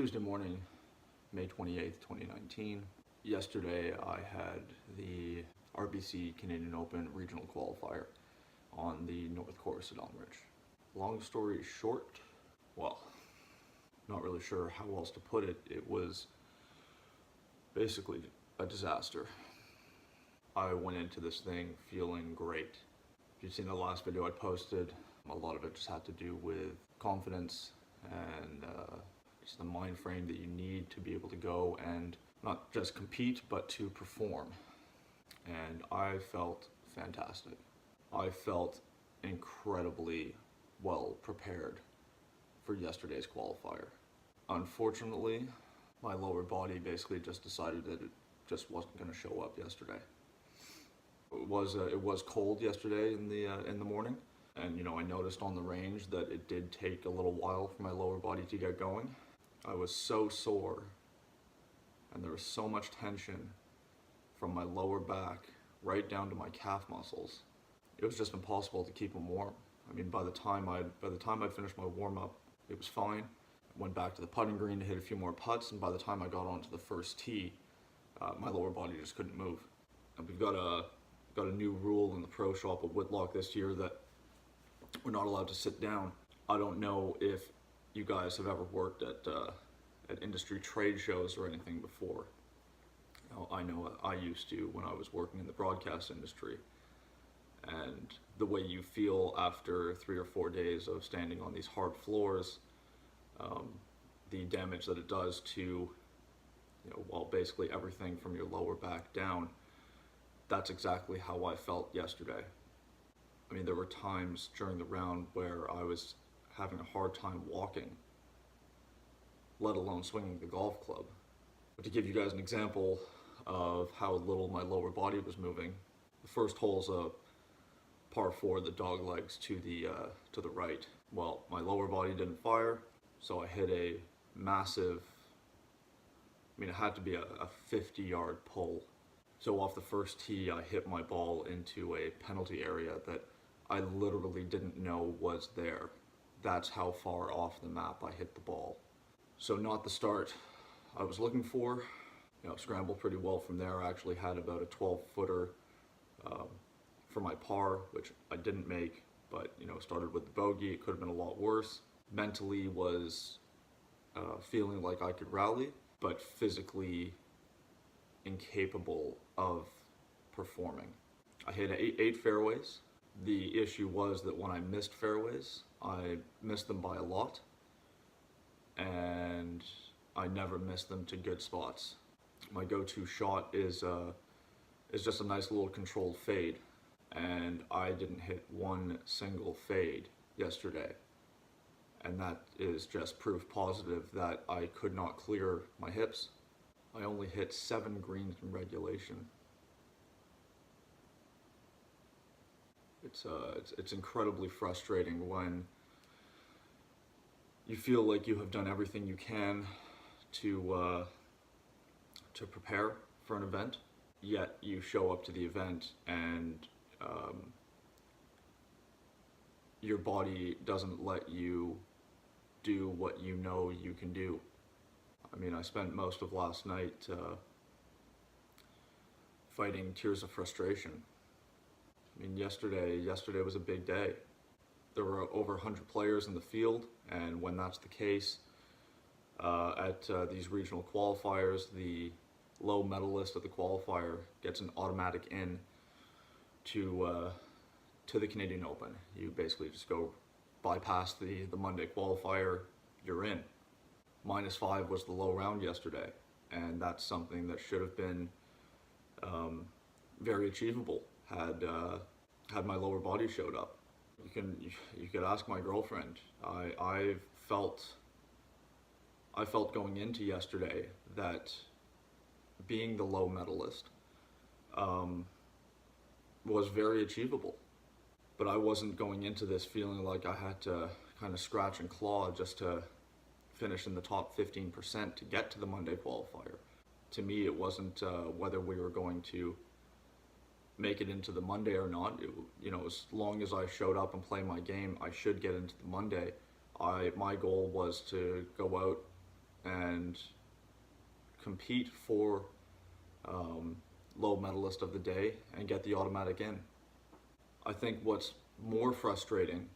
Tuesday morning, May 28th, 2019. Yesterday I had the RBC Canadian Open Regional Qualifier on the North Course at Elm Ridge. Long story short, well, not really sure how else to put it. It was basically a disaster. I went into this thing feeling great. If you've seen the last video I posted, a lot of it just had to do with confidence and just the mind frame that you need to be able to go and not just compete, but to perform. And I felt fantastic. I felt incredibly well prepared for yesterday's qualifier. Unfortunately, my lower body basically just decided that it just wasn't going to show up yesterday. It was cold yesterday in the morning, and I noticed on the range that it did take a little while for my lower body to get going. I was so sore, and there was so much tension from my lower back right down to my calf muscles. It was just impossible to keep them warm. I mean, by the time I'd finished my warm-up, it was fine. I went back to the putting green to hit a few more putts, and by the time I got onto the first tee, my lower body just couldn't move. And we've got a new rule in the pro shop at Whitlock this year that we're not allowed to sit down. I don't know if you guys have ever worked at industry trade shows or anything before. I know I used to when I was working in the broadcast industry, and the way you feel after 3 or 4 days of standing on these hard floors, the damage that it does to basically everything from your lower back down. That's exactly how I felt yesterday. I mean, there were times during the round where I was having a hard time walking, let alone swinging the golf club. But to give you guys an example of how little my lower body was moving, the first hole's a par 4 that dog legs to the right. Well, my lower body didn't fire, so I hit a massive, it had to be a 50-yard pull. So off the first tee, I hit my ball into a penalty area that I literally didn't know was there. That's how far off the map I hit the ball. So not the start I was looking for. Scrambled pretty well from there. I actually had about a 12-footer for my par, which I didn't make, but started with the bogey. It could have been a lot worse. Mentally was feeling like I could rally, but physically incapable of performing. I hit 8 fairways. The issue was that when I missed fairways, I missed them by a lot, and I never missed them to good spots. My go-to shot is just a nice little controlled fade, and I didn't hit one single fade yesterday, and that is just proof positive that I could not clear my hips. I only hit 7 greens in regulation. It's incredibly frustrating when you feel like you have done everything you can to prepare for an event, yet you show up to the event and your body doesn't let you do what you know you can do. I mean, I spent most of last night fighting tears of frustration. I mean, yesterday was a big day. There were over 100 players in the field, and when that's the case, at these regional qualifiers, the low medalist of the qualifier gets an automatic in to the Canadian Open. You basically just go bypass the Monday qualifier, you're in. -5 was the low round yesterday, and that's something that should have been very achievable had my lower body showed up. You could ask my girlfriend. I felt going into yesterday that being the low medalist was very achievable, but I wasn't going into this feeling like I had to kind of scratch and claw just to finish in the top 15% to get to the Monday qualifier. To me, it wasn't whether we were going to make it into the Monday or not. As long as I showed up and play my game, I should get into the Monday. My goal was to go out and compete for low medalist of the day and get the automatic in. I think what's more frustrating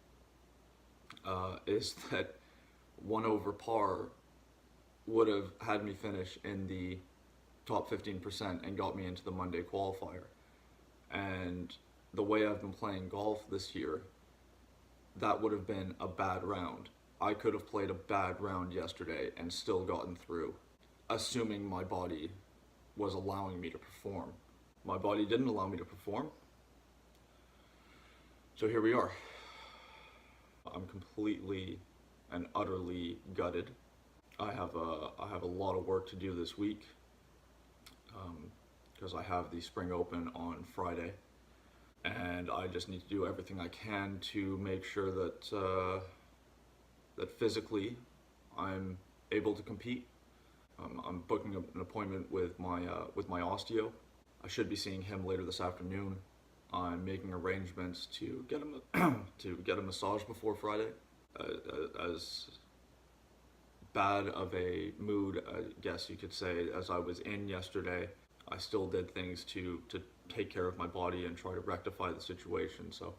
is that 1 over par would have had me finish in the top 15% and got me into the Monday qualifier. And the way I've been playing golf this year, that would have been a bad round. I could have played a bad round yesterday and still gotten through, assuming my body was allowing me to perform. My body didn't allow me to perform, so here we are. I'm completely and utterly gutted. I have a lot of work to do this week because I have the Spring Open on Friday, and I just need to do everything I can to make sure that that physically I'm able to compete. I'm booking an appointment with my osteo. I should be seeing him later this afternoon. I'm making arrangements to get him to get a massage before Friday. As bad of a mood, I guess you could say, as I was in yesterday, I still did things to take care of my body and try to rectify the situation. So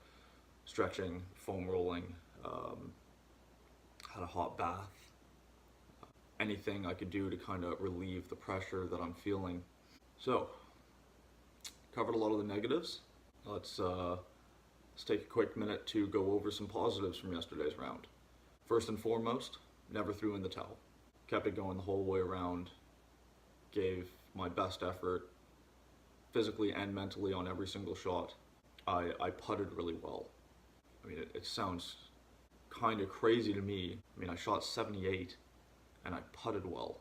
stretching, foam rolling, had a hot bath, anything I could do to kind of relieve the pressure that I'm feeling. So, covered a lot of the negatives. Let's take a quick minute to go over some positives from yesterday's round. First and foremost, never threw in the towel. Kept it going the whole way around. Gave my best effort, physically and mentally, on every single shot. I putted really well. I mean, it sounds kind of crazy to me. I mean, I shot 78 and I putted well.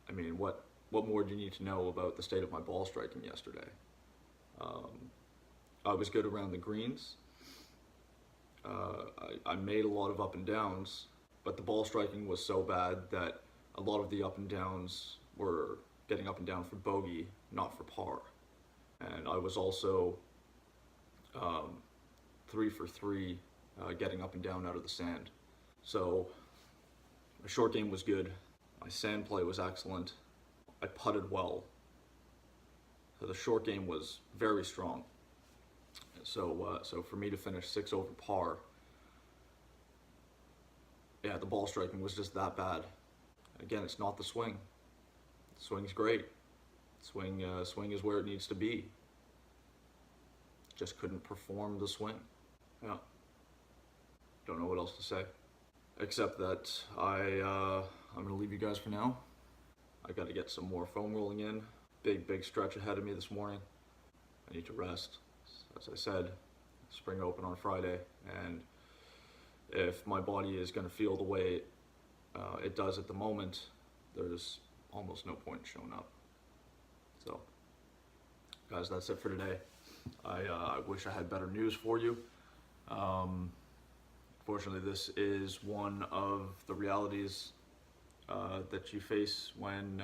I mean, what more do you need to know about the state of my ball striking yesterday? I was good around the greens. I made a lot of up and downs, but the ball striking was so bad that a lot of the up and downs were getting up and down for bogey, not for par. And I was also 3 for 3 getting up and down out of the sand. So my short game was good. My sand play was excellent. I putted well. So the short game was very strong. So for me to finish 6 over par, yeah, the ball striking was just that bad. Again, it's not the swing. The swing's great. Swing is where it needs to be. Just couldn't perform the swing. Yeah. Don't know what else to say, except that I'm gonna leave you guys for now. I got to get some more foam rolling in. Big stretch ahead of me this morning. I need to rest. As I said, Spring Open on Friday, and if my body is going to feel the way it does at the moment, there's almost no point in showing up. So, guys, that's it for today. I wish I had better news for you. Fortunately, this is one of the realities that you face when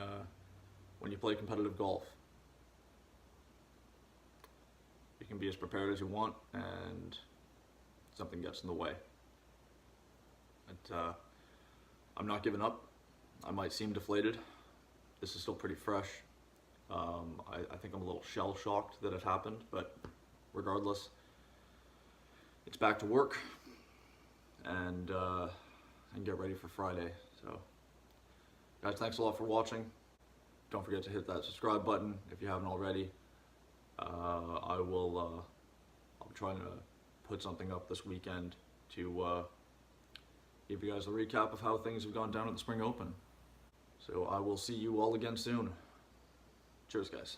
you play competitive golf. You can be as prepared as you want, and something gets in the way. But I'm not giving up. I might seem deflated. This is still pretty fresh. I think I'm a little shell-shocked that it happened, but regardless, it's back to work and get ready for Friday. So, guys, thanks a lot for watching. Don't forget to hit that subscribe button if you haven't already. I'll be trying to put something up this weekend to give you guys a recap of how things have gone down at the Spring Open. So I will see you all again soon. Cheers, guys.